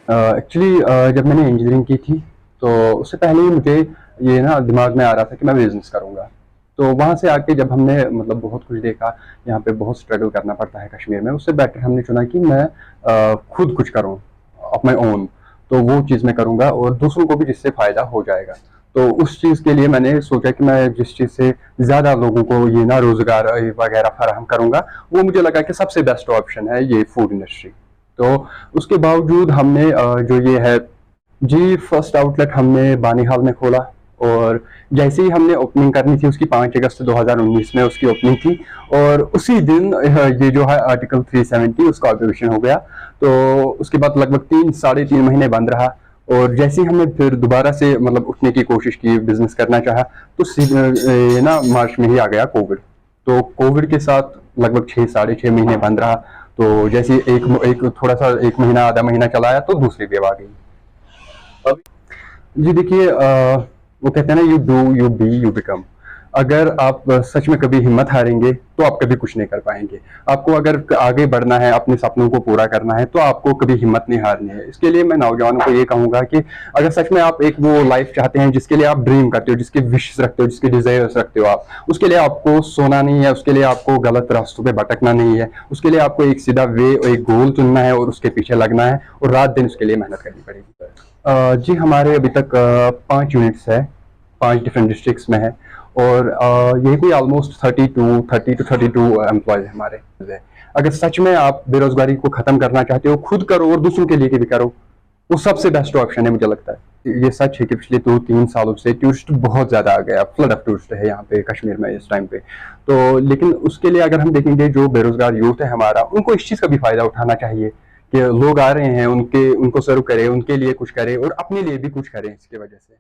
Actually जब मैंने engineering की थी तो उससे पहले ही मुझे ये ना दिमाग में आ रहा था कि मैं बिजनेस करूंगा। तो वहां से आके जब हमने मतलब बहुत कुछ देखा, यहाँ पे बहुत स्ट्रगल करना पड़ता है कश्मीर में, उससे बेटर हमने चुना कि मैं खुद कुछ करूँ अपने ओन। तो वो चीज़ मैं करूंगा और दूसरों को भी जिससे फायदा हो जाएगा। तो उस चीज़ के लिए मैंने सोचा कि मैं जिस चीज़ से ज़्यादा लोगों को ये ना रोजगार वगैरह फराहम करूंगा, वो मुझे लगा कि सबसे बेस्ट ऑप्शन है ये फूड इंडस्ट्री। तो उसके बावजूद हमने जो ये है जी फर्स्ट आउटलेट हमने बानीहाल में खोला। और जैसे ही हमने ओपनिंग करनी थी उसकी 5 अगस्त 2019 में उसकी ओपनिंग थी। और उसी दिन ये जो है आर्टिकल 370 उसका ऑब्लिगेशन हो गया। तो उसके बाद लगभग 3 साढ़े 3 महीने बंद रहा। और जैसे ही हमने फिर दोबारा से मतलब उठने की कोशिश की, बिजनेस करना चाहा, तो ये ना मार्च में ही आ गया कोविड। तो कोविड के साथ लगभग 6 साढ़े 6 महीने बंद रहा। तो जैसे एक थोड़ा सा 1 महीना आधा महीना चलाया तो दूसरी वेव आ गई। अब जी देखिए, वो कहते हैं ना, you do you be you become. अगर आप सच में कभी हिम्मत हारेंगे तो आप कभी कुछ नहीं कर पाएंगे। आपको अगर आगे बढ़ना है, अपने सपनों को पूरा करना है, तो आपको कभी हिम्मत नहीं हारनी है। इसके लिए मैं नौजवानों को ये कहूंगा कि अगर सच में आप एक वो लाइफ चाहते हैं जिसके लिए आप ड्रीम करते हो, जिसके विश रखते हो, जिसके डिजायर्स रखते हो आप, उसके लिए आपको सोना नहीं है, उसके लिए आपको गलत रास्तों पे भटकना नहीं है। उसके लिए आपको एक सीधा वे, एक गोल चुनना है और उसके पीछे लगना है और रात दिन उसके लिए मेहनत करनी पड़ेगी। जी हमारे अभी तक 5 यूनिट्स है, 5 डिफरेंट डिस्ट्रिक्ट्स में है। और यही कोई ऑलमोस्ट 30 to 32 एम्प्लॉयज हमारे है। अगर सच में आप बेरोजगारी को खत्म करना चाहते हो, खुद करो और दूसरों के लिए भी करो, वो सबसे बेस्ट ऑप्शन है मुझे लगता है। ये सच है कि पिछले 2-3 सालों से टूरिस्ट बहुत ज्यादा आ गया, फ्लड ऑफ टूरिस्ट है यहाँ पे कश्मीर में इस टाइम पे। तो लेकिन उसके लिए अगर हम देखेंगे, जो बेरोजगार यूथ है हमारा, उनको इस चीज का भी फायदा उठाना चाहिए कि लोग आ रहे हैं, उनको सर्व करें, उनके लिए कुछ करें और अपने लिए भी कुछ करें इसकी वजह से।